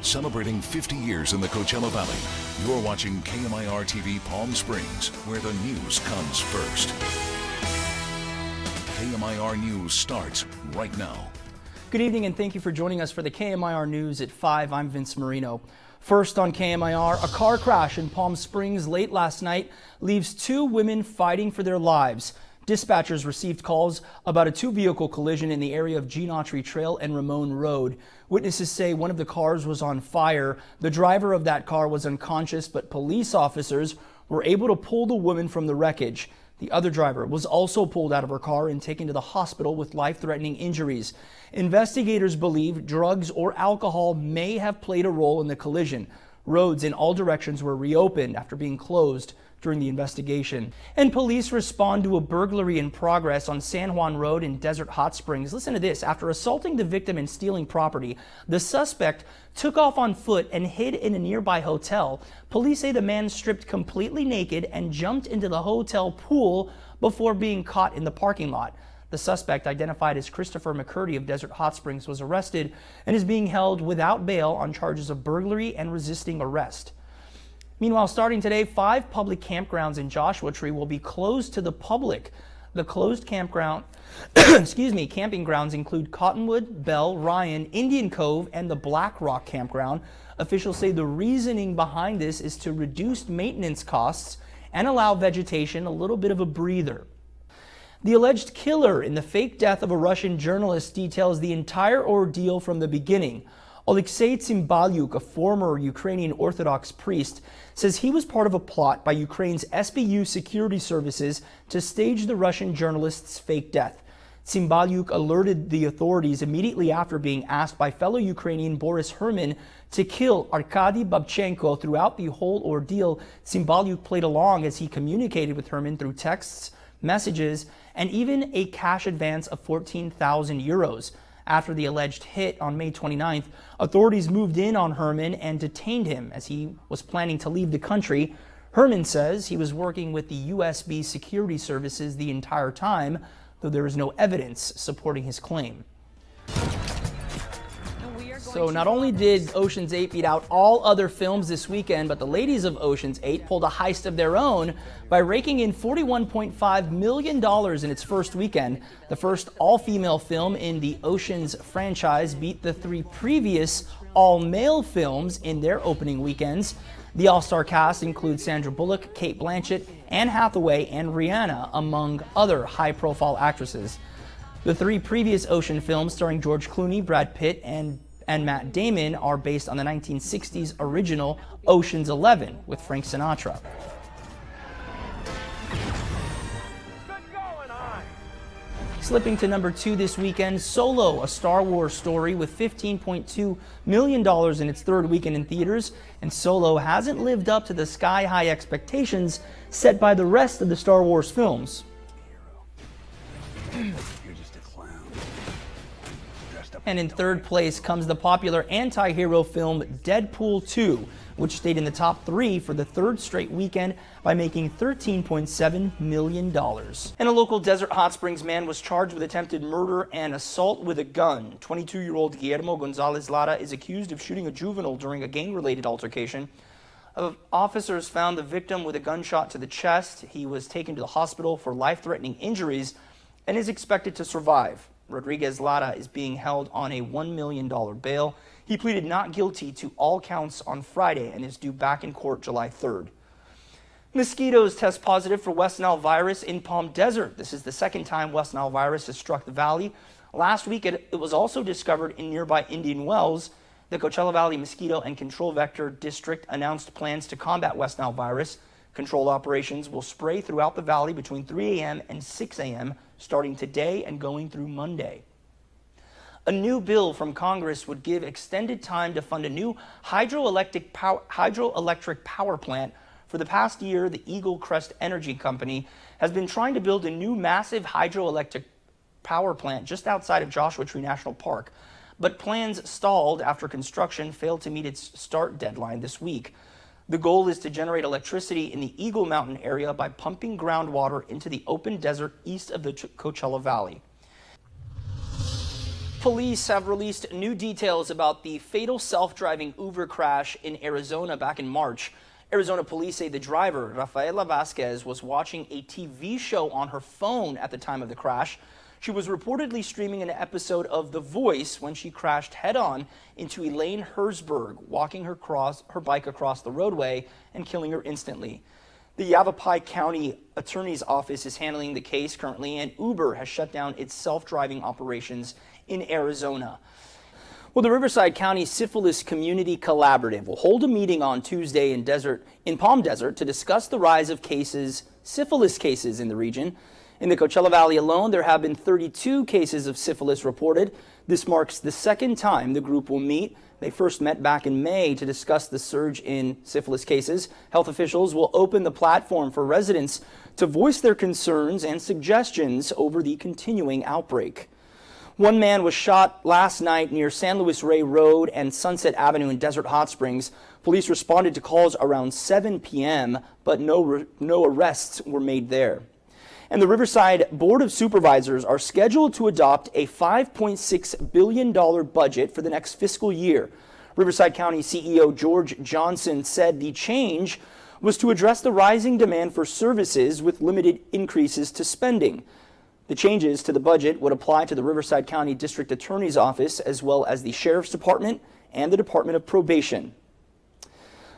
Celebrating 50 years in the Coachella Valley, you're watching KMIR TV Palm Springs, where the news comes first. KMIR News starts right now. Good evening and thank you for joining us for the KMIR News at 5. I'm Vince Marino. First on KMIR, a car crash in Palm Springs late last night leaves 2 women fighting for their lives. Dispatchers received calls about a 2-vehicle collision in the area of Gene Autry Trail and Ramon Road. Witnesses say one of the cars was on fire. The driver of that car was unconscious, but police officers were able to pull the woman from the wreckage. The other driver was also pulled out of her car and taken to the hospital with life-threatening injuries. Investigators believe drugs or alcohol may have played a role in the collision. Roads in all directions were reopened after being closed during the investigation. And police respond to a burglary in progress on San Juan Road in Desert Hot Springs. Listen to this. After assaulting the victim and stealing property, the suspect took off on foot and hid in a nearby hotel. Police say the man stripped completely naked and jumped into the hotel pool before being caught in the parking lot. The suspect, identified as Christopher McCurdy of Desert Hot Springs, was arrested and is being held without bail on charges of burglary and resisting arrest. Meanwhile, starting today, 5 public campgrounds in Joshua Tree will be closed to the public. The closed camping grounds include Cottonwood, Bell, Ryan, Indian Cove, and the Black Rock campground. Officials say the reasoning behind this is to reduce maintenance costs and allow vegetation a little bit of a breather. The alleged killer in the fake death of a Russian journalist details the entire ordeal from the beginning. Oleksiy Tsimbalyuk, a former Ukrainian Orthodox priest, says he was part of a plot by Ukraine's SBU security services to stage the Russian journalist's fake death. Tsimbalyuk alerted the authorities immediately after being asked by fellow Ukrainian Boris Herman to kill Arkady Babchenko. Throughout the whole ordeal, Tsimbalyuk played along as he communicated with Herman through texts, messages, and even a cash advance of 14,000 euros. After the alleged hit on May 29th, authorities moved in on Herman and detained him as he was planning to leave the country. Herman says he was working with the USB security services the entire time, though there is no evidence supporting his claim. So not only did Ocean's 8 beat out all other films this weekend, but the ladies of Ocean's 8 pulled a heist of their own by raking in $41.5 million in its first weekend. The first all-female film in the Ocean's franchise beat the 3 previous all-male films in their opening weekends. The all-star cast includes Sandra Bullock, Cate Blanchett, Anne Hathaway, and Rihanna, among other high-profile actresses. The 3 previous Ocean films starring George Clooney, Brad Pitt, and Matt Damon are based on the 1960s original Ocean's 11 with Frank Sinatra. Slipping to number 2 this weekend, Solo, a Star Wars story with $15.2 million in its 3rd weekend in theaters, and Solo hasn't lived up to the sky-high expectations set by the rest of the Star Wars films. And in 3rd place comes the popular anti-hero film Deadpool 2, which stayed in the top 3 for the 3rd straight weekend by making $13.7 million. And a local Desert Hot Springs man was charged with attempted murder and assault with a gun. 22-year-old Guillermo Gonzalez Lara is accused of shooting a juvenile during a gang-related altercation. Officers found the victim with a gunshot to the chest. He was taken to the hospital for life-threatening injuries and is expected to survive. Rodriguez Lara is being held on a $1 million bail. He pleaded not guilty to all counts on Friday and is due back in court July 3rd. Mosquitoes test positive for West Nile virus in Palm Desert. This is the 2nd time West Nile virus has struck the valley. Last week, it was also discovered in nearby Indian Wells. The Coachella Valley Mosquito and Control Vector District announced plans to combat West Nile virus. Controlled operations will spray throughout the valley between 3 a.m. and 6 a.m. starting today and going through Monday. A new bill from Congress would give extended time to fund a new hydroelectric power plant. For the past year, the Eagle Crest Energy Company has been trying to build a new massive hydroelectric power plant just outside of Joshua Tree National Park. But plans stalled after construction failed to meet its start deadline this week. The goal is to generate electricity in the Eagle Mountain area by pumping groundwater into the open desert east of the Coachella Valley. Police have released new details about the fatal self-driving Uber crash in Arizona back in March. Arizona police say the driver, Rafaela Vasquez, was watching a TV show on her phone at the time of the crash. She was reportedly streaming an episode of The Voice when she crashed head-on into Elaine Herzberg, walking her bike across the roadway and killing her instantly. The Yavapai County Attorney's Office is handling the case currently, and Uber has shut down its self-driving operations in Arizona. Well, the Riverside County Syphilis Community Collaborative will hold a meeting on Tuesday in Palm Desert to discuss the rise of syphilis cases in the region. In the Coachella Valley alone, there have been 32 cases of syphilis reported. This marks the second time the group will meet. They first met back in May to discuss the surge in syphilis cases. Health officials will open the platform for residents to voice their concerns and suggestions over the continuing outbreak. One man was shot last night near San Luis Rey Road and Sunset Avenue in Desert Hot Springs. Police responded to calls around 7 p.m., but no arrests were made there. And the Riverside Board of Supervisors are scheduled to adopt a $5.6 billion budget for the next fiscal year. Riverside County CEO George Johnson said the change was to address the rising demand for services with limited increases to spending. The changes to the budget would apply to the Riverside County District Attorney's Office as well as the Sheriff's Department and the Department of Probation.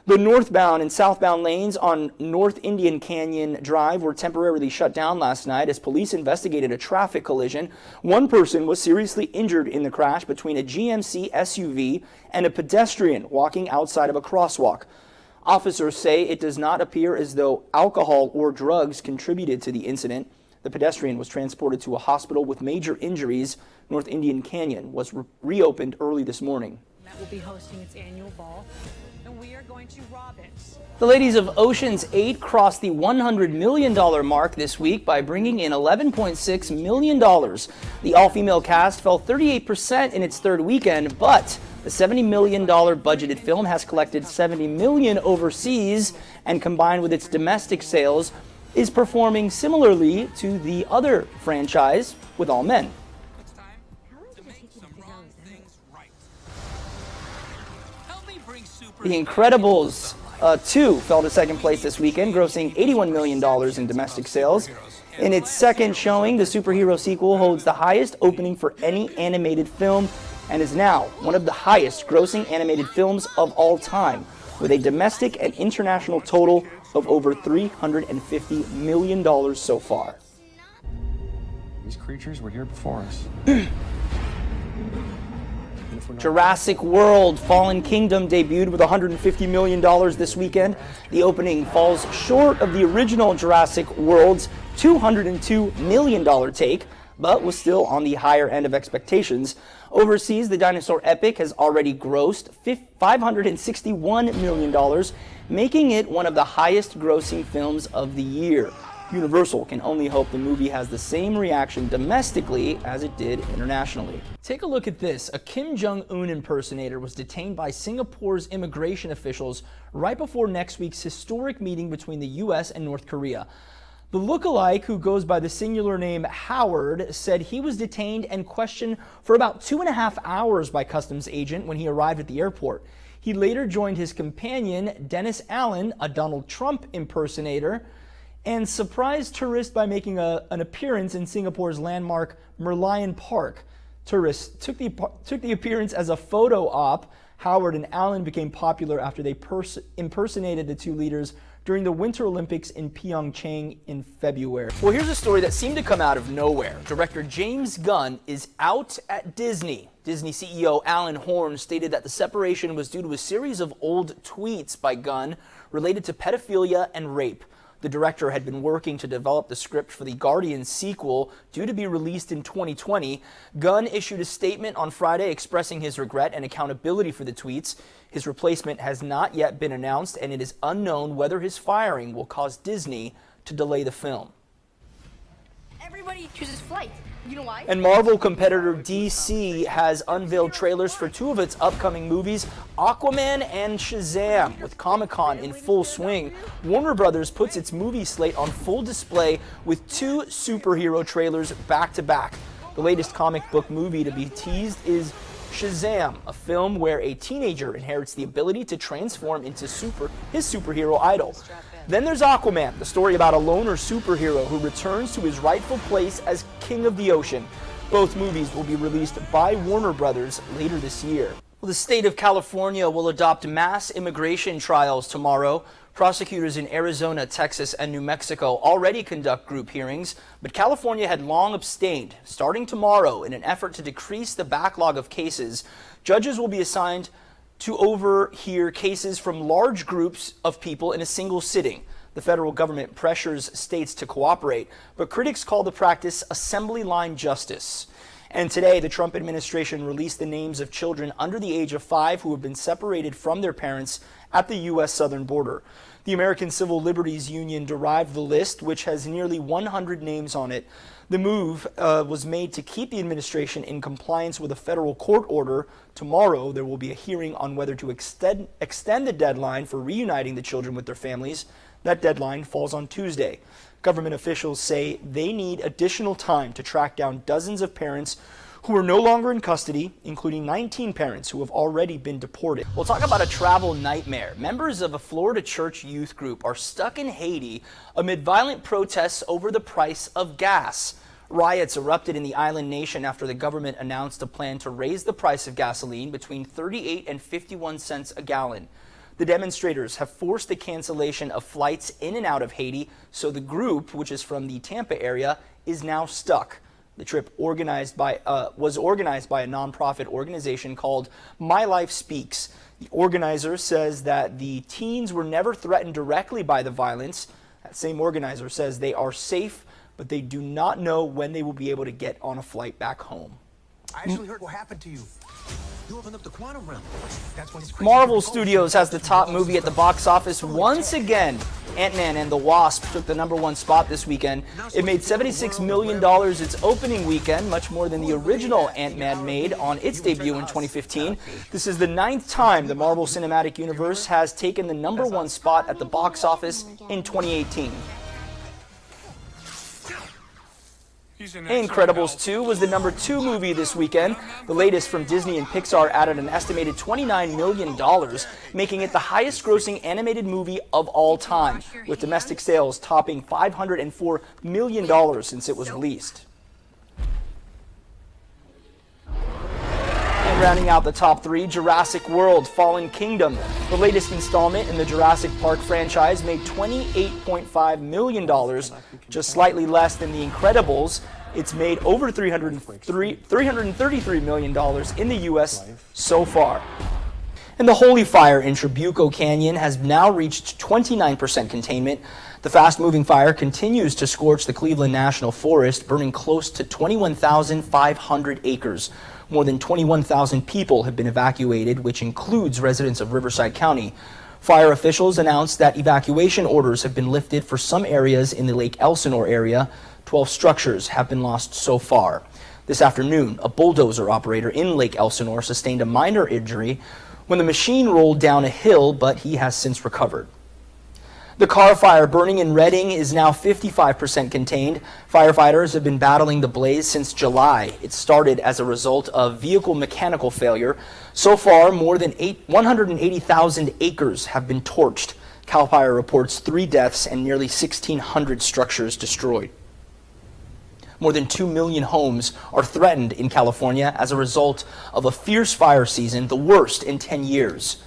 The northbound and southbound lanes on North Indian Canyon Drive were temporarily shut down last night as police investigated a traffic collision. One person was seriously injured in the crash between a GMC SUV and a pedestrian walking outside of a crosswalk. Officers say it does not appear as though alcohol or drugs contributed to the incident. The pedestrian was transported to a hospital with major injuries. North Indian Canyon was reopened early this morning. That will be hosting its annual ball, and we are going to rob it. The ladies of Ocean's 8 crossed the $100 million mark this week by bringing in $11.6 million. The all-female cast fell 38% in its third weekend, but the $70 million budgeted film has collected $70 million overseas, and combined with its domestic sales, is performing similarly to the other franchise with All Men. The Incredibles 2 fell to second place this weekend, grossing $81 million in domestic sales. In its second showing, the superhero sequel holds the highest opening for any animated film and is now one of the highest grossing animated films of all time, with a domestic and international total of over $350 million so far. These creatures were here before us. Jurassic World Fallen Kingdom debuted with $150 million this weekend. The opening falls short of the original Jurassic World's $202 million take, but was still on the higher end of expectations. Overseas, the dinosaur epic has already grossed $561 million, making it one of the highest grossing films of the year. Universal can only hope the movie has the same reaction domestically as it did internationally. Take a look at this. A Kim Jong-un impersonator was detained by Singapore's immigration officials right before next week's historic meeting between the U.S. and North Korea. The lookalike, who goes by the singular name Howard, said he was detained and questioned for about 2.5 hours by customs agent when he arrived at the airport. He later joined his companion, Dennis Allen, a Donald Trump impersonator, and surprised tourists by making an appearance in Singapore's landmark Merlion Park. Tourists took the appearance as a photo op. Howard and Allen became popular after they impersonated the two leaders during the Winter Olympics in Pyeongchang in February. Well, here's a story that seemed to come out of nowhere. Director James Gunn is out at Disney. Disney CEO Alan Horn stated that the separation was due to a series of old tweets by Gunn related to pedophilia and rape. The director had been working to develop the script for the Guardians sequel, due to be released in 2020. Gunn issued a statement on Friday expressing his regret and accountability for the tweets. His replacement has not yet been announced, and it is unknown whether his firing will cause Disney to delay the film. Everybody chooses flight. You know why? And Marvel competitor DC has unveiled trailers for two of its upcoming movies, Aquaman and Shazam. With Comic-Con in full swing, Warner Brothers puts its movie slate on full display with two superhero trailers back to back. The latest comic book movie to be teased is Shazam, a film where a teenager inherits the ability to transform into his superhero idol. Then there's Aquaman, the story about a loner superhero who returns to his rightful place as king of the ocean. Both movies will be released by Warner Brothers later this year. Well, the state of California will adopt mass immigration trials tomorrow. Prosecutors in Arizona, Texas, and New Mexico already conduct group hearings, but California had long abstained. Starting tomorrow, in an effort to decrease the backlog of cases, judges will be assigned to overhear cases from large groups of people in a single sitting. The federal government pressures states to cooperate, but critics call the practice assembly line justice. And today, the Trump administration released the names of children under the age of 5 who have been separated from their parents at the U.S. southern border. The American Civil Liberties Union derived the list, which has nearly 100 names on it. The move was made to keep the administration in compliance with a federal court order. Tomorrow, there will be a hearing on whether to extend the deadline for reuniting the children with their families. That deadline falls on Tuesday. Government officials say they need additional time to track down dozens of parents who are no longer in custody, including 19 parents who have already been deported. We'll talk about a travel nightmare. Members of a Florida church youth group are stuck in Haiti amid violent protests over the price of gas. Riots erupted in the island nation after the government announced a plan to raise the price of gasoline between 38 and 51 cents a gallon. The demonstrators have forced the cancellation of flights in and out of Haiti, so the group, which is from the Tampa area, is now stuck. The trip was organized by a nonprofit organization called My Life Speaks. The organizer says that the teens were never threatened directly by the violence. That same organizer says they are safe, but they do not know when they will be able to get on a flight back home. I actually heard what happened to you. You opened up the quantum realm. That's when it's Marvel Studios has the top movie at the box office once again. Ant-Man and the Wasp took the #1 spot this weekend. It made $76 million its opening weekend, much more than the original Ant-Man made on its debut in 2015. This is the 9th time the Marvel Cinematic Universe has taken the #1 spot at the box office in 2018. Incredibles 2 was the #2 movie this weekend. The latest from Disney and Pixar added an estimated $29 million, making it the highest-grossing animated movie of all time, with domestic sales topping $504 million since it was released. And rounding out the top 3, Jurassic World: Fallen Kingdom. The latest installment in the Jurassic Park franchise made $28.5 million, just slightly less than The Incredibles. It's made over $333 million in the U.S. so far. And the Holy Fire in Trabuco Canyon has now reached 29% containment. The fast-moving fire continues to scorch the Cleveland National Forest, burning close to 21,500 acres. More than 21,000 people have been evacuated, which includes residents of Riverside County. Fire officials announced that evacuation orders have been lifted for some areas in the Lake Elsinore area. 12 structures have been lost so far. This afternoon, a bulldozer operator in Lake Elsinore sustained a minor injury when the machine rolled down a hill, but he has since recovered. The car fire burning in Reading is now 55% contained. Firefighters have been battling the blaze since July. It started as a result of vehicle mechanical failure. So far, more than 180,000 acres have been torched. CAL FIRE reports 3 deaths and nearly 1,600 structures destroyed. More than 2 million homes are threatened in California as a result of a fierce fire season, the worst in 10 years.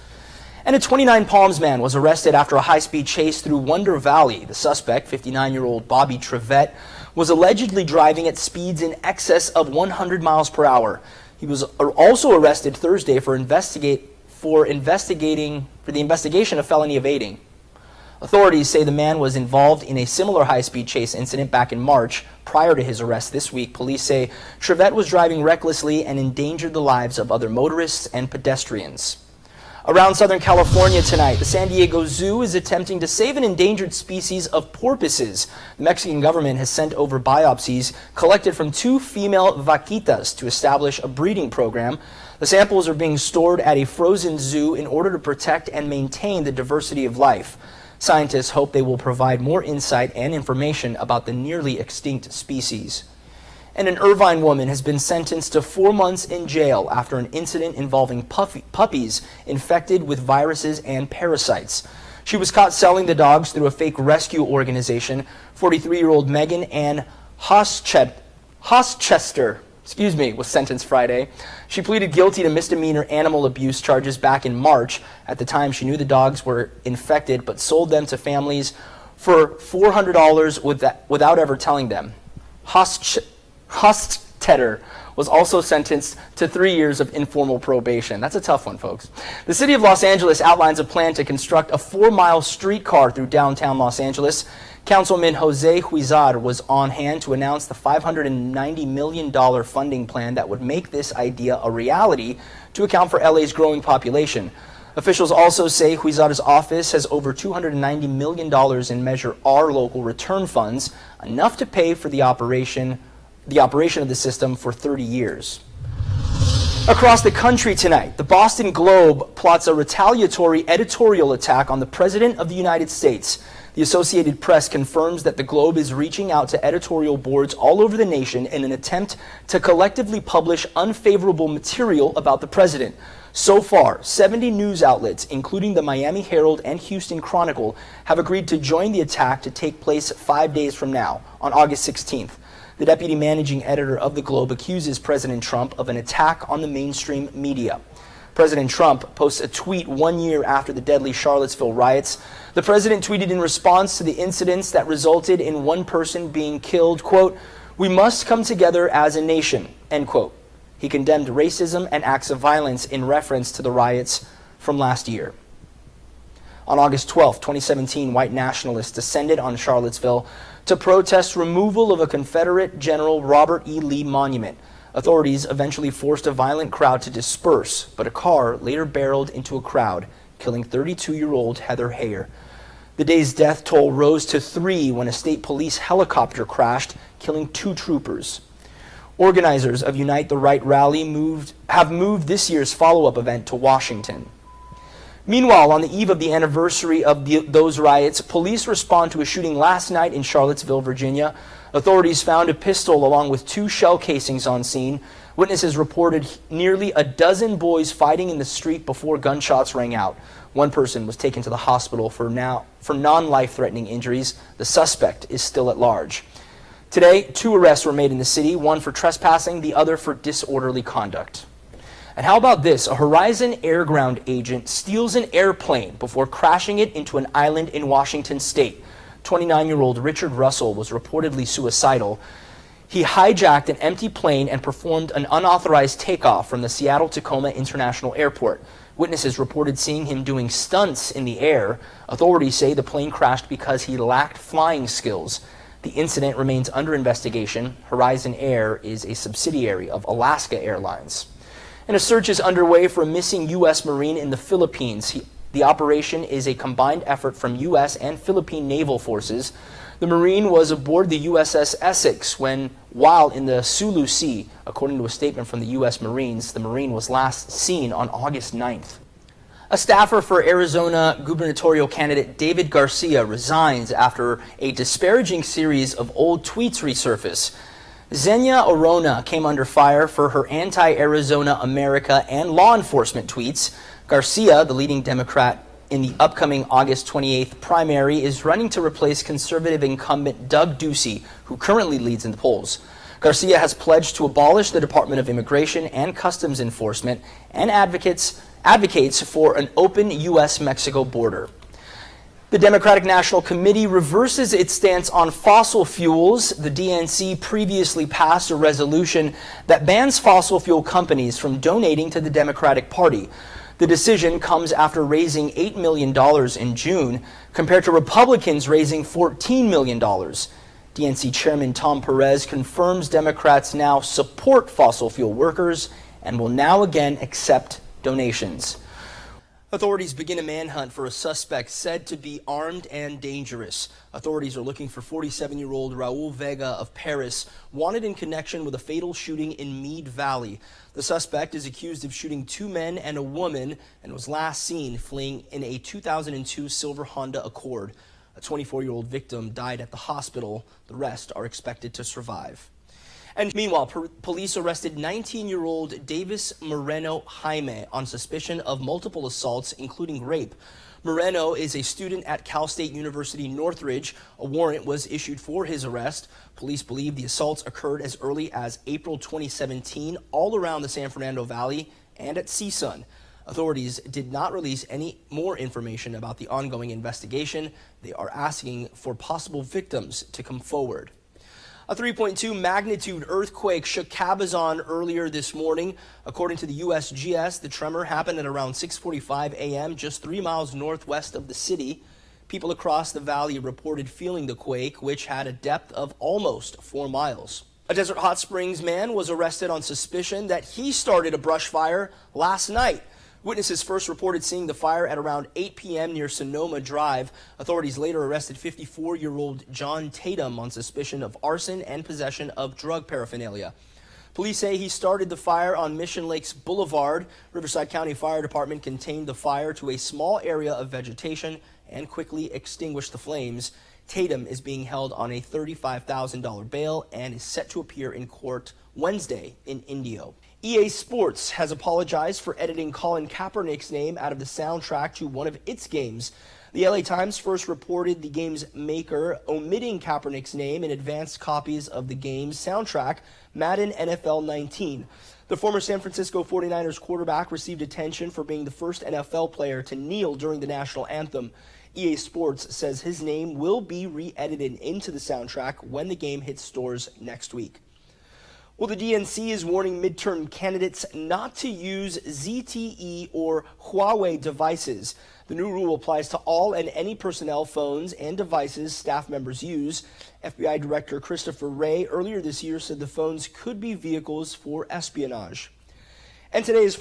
And a 29 Palms man was arrested after a high-speed chase through Wonder Valley. The suspect, 59-year-old Bobby Trevette, was allegedly driving at speeds in excess of 100 miles per hour. He was also arrested Thursday for the investigation of felony evading. Authorities say the man was involved in a similar high-speed chase incident back in March. Prior to his arrest this week, police say Trevette was driving recklessly and endangered the lives of other motorists and pedestrians. Around Southern California tonight, the San Diego Zoo is attempting to save an endangered species of porpoises. The Mexican government has sent over biopsies collected from 2 female vaquitas to establish a breeding program. The samples are being stored at a frozen zoo in order to protect and maintain the diversity of life. Scientists hope they will provide more insight and information about the nearly extinct species. And an Irvine woman has been sentenced to 4 months in jail after an incident involving puppies infected with viruses and parasites. She was caught selling the dogs through a fake rescue organization. 43-year-old Megan Ann Hoschester, was sentenced Friday. She pleaded guilty to misdemeanor animal abuse charges back in March. At the time, she knew the dogs were infected but sold them to families for $400 without ever telling them. Hostetter was also sentenced to 3 years of informal probation. That's a tough one, folks. The city of Los Angeles outlines a plan to construct a 4-mile streetcar through downtown Los Angeles. Councilman Jose Huizar was on hand to announce the $590 million funding plan that would make this idea a reality to account for LA's growing population. Officials also say Huizar's office has over $290 million in Measure R local return funds, enough to pay for the operation of the system for 30 years. Across the country tonight, the Boston Globe plots a retaliatory editorial attack on the President of the United States. The Associated Press confirms that the Globe is reaching out to editorial boards all over the nation in an attempt to collectively publish unfavorable material about the president. So far, 70 news outlets, including the Miami Herald and Houston Chronicle, have agreed to join the attack to take place 5 days from now, on August 16th. The deputy managing editor of the Globe accuses President Trump of an attack on the mainstream media. President Trump posts a tweet 1 year after the deadly Charlottesville riots. The president tweeted in response to the incidents that resulted in one person being killed, quote, "We must come together as a nation," end quote. He condemned racism and acts of violence in reference to the riots from last year. On August 12, 2017, white nationalists descended on Charlottesville to protest removal of a Confederate General Robert E. Lee monument. Authorities eventually forced a violent crowd to disperse, but a car later barreled into a crowd, killing 32-year-old Heather Heyer. The day's death toll rose to 3 when a state police helicopter crashed, killing 2 troopers. Organizers of Unite the Right rally have moved this year's follow-up event to Washington. Meanwhile, on the eve of the anniversary of those riots, police respond to a shooting last night in Charlottesville, Virginia. Authorities found a pistol along with 2 shell casings on scene. Witnesses reported nearly a dozen boys fighting in the street before gunshots rang out. One person was taken to the hospital for non-life-threatening injuries. The suspect is still at large. Today, 2 arrests were made in the city, one for trespassing, the other for disorderly conduct. And how about this? A Horizon Air Ground agent steals an airplane before crashing it into an island in Washington state. 29-year-old Richard Russell was reportedly suicidal. He hijacked an empty plane and performed an unauthorized takeoff from the Seattle-Tacoma International Airport. Witnesses reported seeing him doing stunts in the air. Authorities say the plane crashed because he lacked flying skills. The incident remains under investigation. Horizon Air is a subsidiary of Alaska Airlines. And a search is underway for a missing U.S. Marine in the Philippines. The operation is a combined effort from U.S. and Philippine naval forces. The Marine was aboard the USS Essex while in the Sulu Sea. According to a statement from the U.S. Marines, the Marine was last seen on August 9th. A staffer for Arizona gubernatorial candidate David Garcia resigns after a disparaging series of old tweets resurface. Xenia Orona came under fire for her anti-Arizona America and law enforcement tweets. Garcia, the leading Democrat in the upcoming August 28th primary, is running to replace conservative incumbent Doug Ducey, who currently leads in the polls. Garcia has pledged to abolish the Department of Immigration and Customs Enforcement and advocates for an open U.S.-Mexico border. The Democratic National Committee reverses its stance on fossil fuels. The DNC previously passed a resolution that bans fossil fuel companies from donating to the Democratic Party. The decision comes after raising $8 million in June, compared to Republicans raising $14 million. DNC Chairman Tom Perez confirms Democrats now support fossil fuel workers and will now again accept donations. Authorities begin a manhunt for a suspect said to be armed and dangerous. Authorities are looking for 47-year-old Raul Vega of Paris, wanted in connection with a fatal shooting in Meade Valley. The suspect is accused of shooting 2 men and a woman and was last seen fleeing in a 2002 silver Honda Accord. A 24-year-old victim died at the hospital. The rest are expected to survive. And meanwhile, police arrested 19-year-old Davis Moreno Jaime on suspicion of multiple assaults, including rape. Moreno is a student at Cal State University Northridge. A warrant was issued for his arrest. Police believe the assaults occurred as early as April 2017 all around the San Fernando Valley and at CSUN. Authorities did not release any more information about the ongoing investigation. They are asking for possible victims to come forward. A 3.2 magnitude earthquake shook Cabazon earlier this morning. According to the USGS, the tremor happened at around 6:45 a.m. just 3 miles northwest of the city. People across the valley reported feeling the quake, which had a depth of almost 4 miles. A Desert Hot Springs man was arrested on suspicion that he started a brush fire last night. Witnesses first reported seeing the fire at around 8 p.m. near Sonoma Drive. Authorities later arrested 54-year-old John Tatum on suspicion of arson and possession of drug paraphernalia. Police say he started the fire on Mission Lakes Boulevard. Riverside County Fire Department contained the fire to a small area of vegetation and quickly extinguished the flames. Tatum is being held on a $35,000 bail and is set to appear in court Wednesday in Indio. EA Sports has apologized for editing Colin Kaepernick's name out of the soundtrack to one of its games. The LA Times first reported the game's maker omitting Kaepernick's name in advanced copies of the game's soundtrack, Madden NFL 19. The former San Francisco 49ers quarterback received attention for being the first NFL player to kneel during the national anthem. EA Sports says his name will be re-edited into the soundtrack when the game hits stores next week. Well, the DNC is warning midterm candidates not to use ZTE or Huawei devices. The new rule applies to all and any personnel phones and devices staff members use. FBI Director Christopher Wray earlier this year said the phones could be vehicles for espionage. And today is